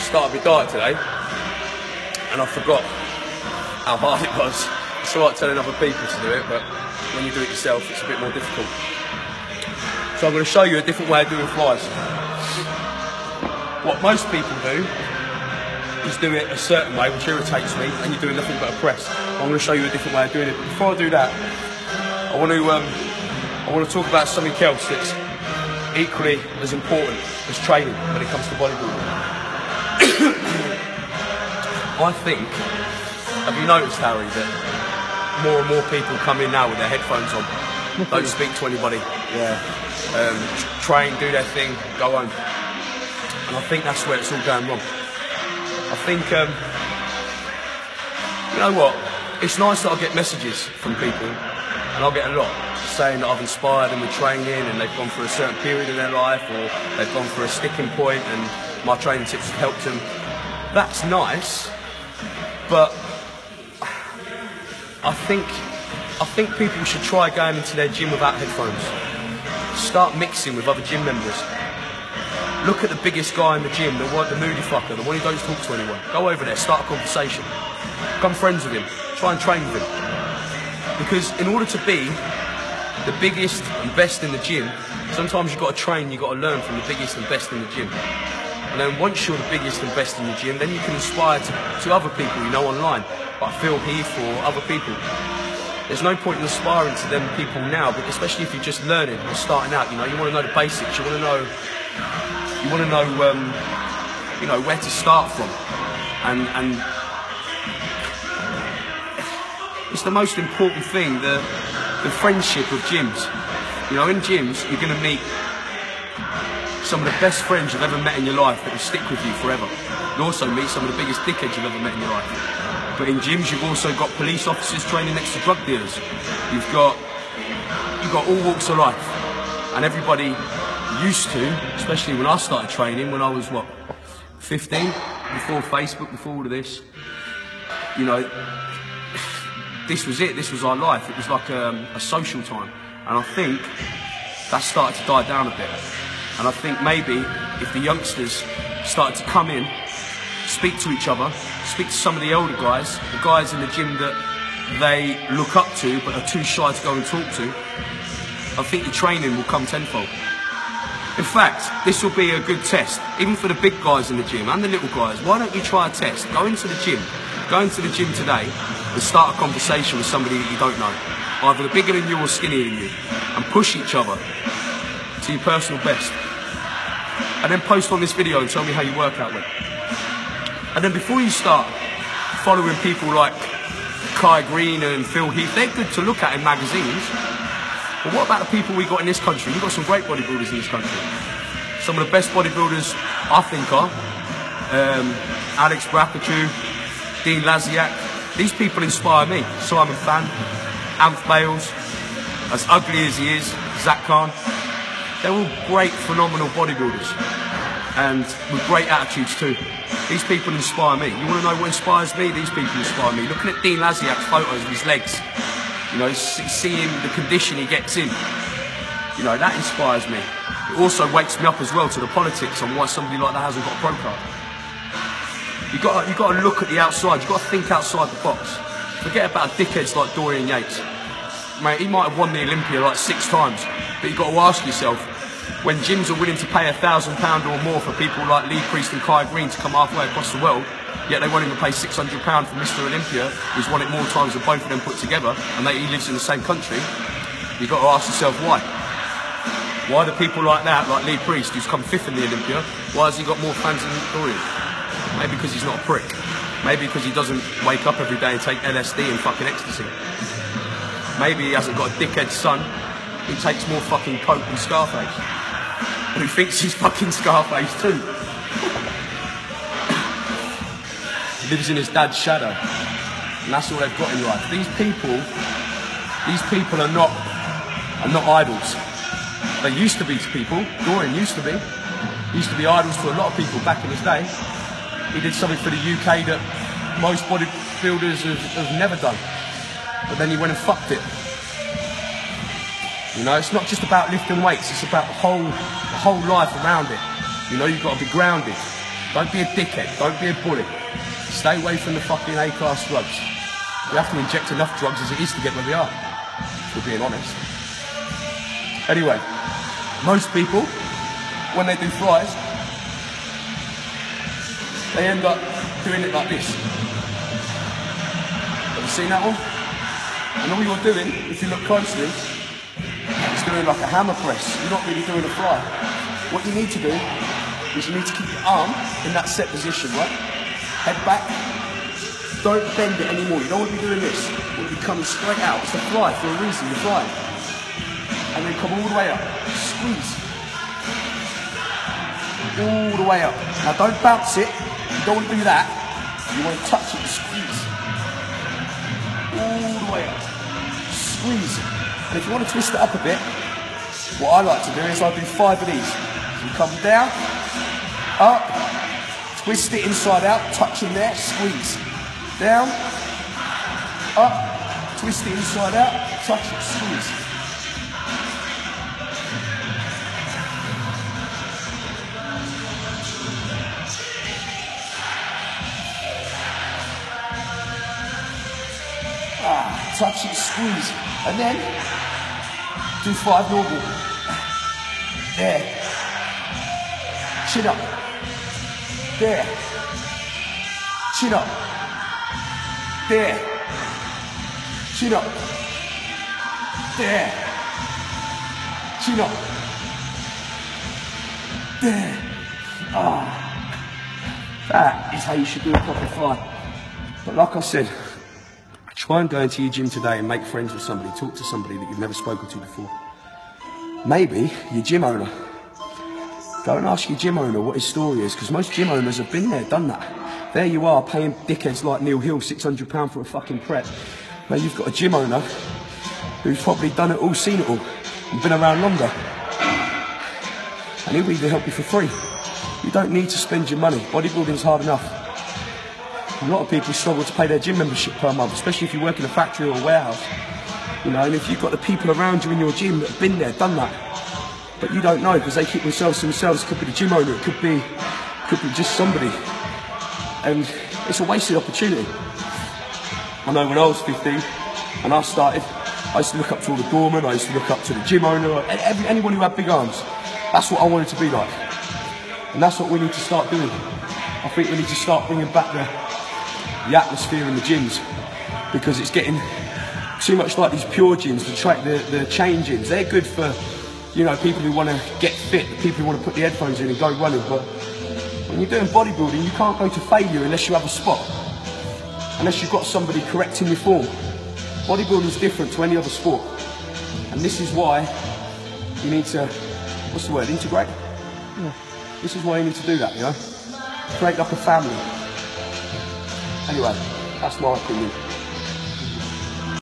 started my diet today, and I forgot how hard it was. It's alright telling other people to do it, but when you do it yourself, it's a bit more difficult. So I'm going to show you a different way of doing flies. What most people do is do it a certain way, which irritates me, and you're doing nothing but a press. I'm going to show you a different way of doing it. But before I do that, I want to talk about something else that's equally as important as training when it comes to bodybuilding. I think, have you noticed, Harry, that more and more people come in now with their headphones on, don't speak to anybody, train, do their thing, go home. And I think that's where it's all going wrong. I think, you know what, it's nice that I get messages from people, and I'll get a lot, saying that I've inspired them with training and they've gone through a certain period in their life, or they've gone through a sticking point and my training tips have helped them. That's nice, but I think people should try going into their gym without headphones. Start mixing with other gym members. Look at the biggest guy in the gym, the moody fucker, the one who don't talk to anyone. Go over there, start a conversation. Become friends with him. Try and train with him. Because in order to be the biggest and best in the gym, sometimes you've got to train, you've got to learn from the biggest and best in the gym. And then once you're the biggest and best in the gym, then you can inspire to other people you know online, like Phil Heath or other people. There's no point in aspiring to them people now, but especially if you're just learning or starting out, you know, you want to know the basics, you want to know you know, where to start from. And it's the most important thing, the friendship of gyms. You know, in gyms, you're going to meet some of the best friends you've ever met in your life that will stick with you forever. You'll also meet some of the biggest dickheads you've ever met in your life. But in gyms, you've also got police officers training next to drug dealers. You've got all walks of life. And everybody used to, especially when I started training, when I was, what, 15? Before Facebook, before all of this. You know, this was it, this was our life. It was like a social time. And I think that started to die down a bit. And I think maybe if the youngsters started to come in, speak to each other, speak to some of the older guys, the guys in the gym that they look up to but are too shy to go and talk to, I think your training will come tenfold. In fact, this will be a good test, even for the big guys in the gym and the little guys. Why don't you try a test? Go into the gym today and start a conversation with somebody that you don't know, either bigger than you or skinnier than you, and push each other to your personal best. And then post on this video and tell me how your workout went. And then before you start following people like Kai Green and Phil Heath, they're good to look at in magazines. But what about the people we got in this country? We've got some great bodybuilders in this country. Some of the best bodybuilders, I think, are Alex Brackachew, Dean Laziak. These people inspire me. Simon Fan, Amph Bales, as ugly as he is, Zach Khan. They're all great, phenomenal bodybuilders, and with great attitudes too. These people inspire me. You want to know what inspires me? These people inspire me. Looking at Dean Laziak's photos of his legs, you know, seeing the condition he gets in, you know, that inspires me. It also wakes me up as well to the politics on why somebody like that hasn't got a pro card. You got to look at the outside. You got to think outside the box. Forget about dickheads like Dorian Yates. Mate, he might have won the Olympia like 6 times, but you've got to ask yourself, when gyms are willing to pay £1,000 or more for people like Lee Priest and Kai Green to come halfway across the world, yet they won't even pay £600 for Mr. Olympia, who's won it more times than both of them put together, and he lives in the same country, you've got to ask yourself why. Why do people like that, like Lee Priest, who's come 5th in the Olympia, why has he got more fans than Dorian? Maybe because he's not a prick. Maybe because he doesn't wake up every day and take LSD and fucking ecstasy. Maybe he hasn't got a dickhead son who takes more fucking coke than Scarface, and who thinks he's fucking Scarface too. He lives in his dad's shadow, and that's all they've got in life. These people are not idols. They used to be to people. Dorian used to be idols to a lot of people back in his day. He did something for the UK that most bodybuilders have never done. But then he went and fucked it. You know, it's not just about lifting weights, it's about the whole life around it. You know, you've got to be grounded. Don't be a dickhead, don't be a bully. Stay away from the fucking A-class drugs. We have to inject enough drugs as it is to get where we are, if we're being honest. Anyway, most people, when they do flies, they end up doing it like this. Have you seen that one? And all you're doing, if you look closely, is doing like a hammer press. You're not really doing a fly. What you need to do is you need to keep your arm in that set position, right? Head back. Don't bend it anymore. You don't want to be doing this. You want to be coming straight out. It's a fly for a reason. You're flying. And then come all the way up. Squeeze. All the way up. Now don't bounce it. You don't want to do that. You want to touch it and squeeze. All the way up. Squeeze. And if you want to twist it up a bit, what I like to do is I do 5 of these. So you come down, up, twist it inside out, touch in there, squeeze. Down, up, twist it inside out, touch it, squeeze. Touch it, squeeze. And then, do 5 normal. There. Chin up. There. Chin up. There. Chin up. There. Chin up. There. That is how you should do a proper fly. But like I said, try and go into your gym today and make friends with somebody, talk to somebody that you've never spoken to before. Maybe your gym owner. Go and ask your gym owner what his story is, because most gym owners have been there, done that. There you are, paying dickheads like Neil Hill £600 for a fucking prep. Now you've got a gym owner who's probably done it all, seen it all, and been around longer. And he'll either help you for free. You don't need to spend your money. Bodybuilding's hard enough. A lot of people struggle to pay their gym membership per month, especially if you work in a factory or a warehouse. You know, and if you've got the people around you in your gym that have been there, done that, but you don't know because they keep themselves to themselves. It could be the gym owner, it could be just somebody. And it's a wasted opportunity. I know when I was 15 and I started, I used to look up to all the doormen, I used to look up to the gym owner, anyone who had big arms. That's what I wanted to be like. And that's what we need to start doing. I think we need to start bringing back the atmosphere in the gyms, because it's getting too much like these pure gyms, the chain gyms. They're good for, you know, people who want to get fit, the people who want to put the headphones in and go running. But when you're doing bodybuilding, you can't go to failure unless you have a spot, unless you've got somebody correcting your form. Bodybuilding is different to any other sport, and this is why you need to, what's the word, integrate? Yeah. This is why you need to do that, you know? Create like a family. Anyway, that's my opinion.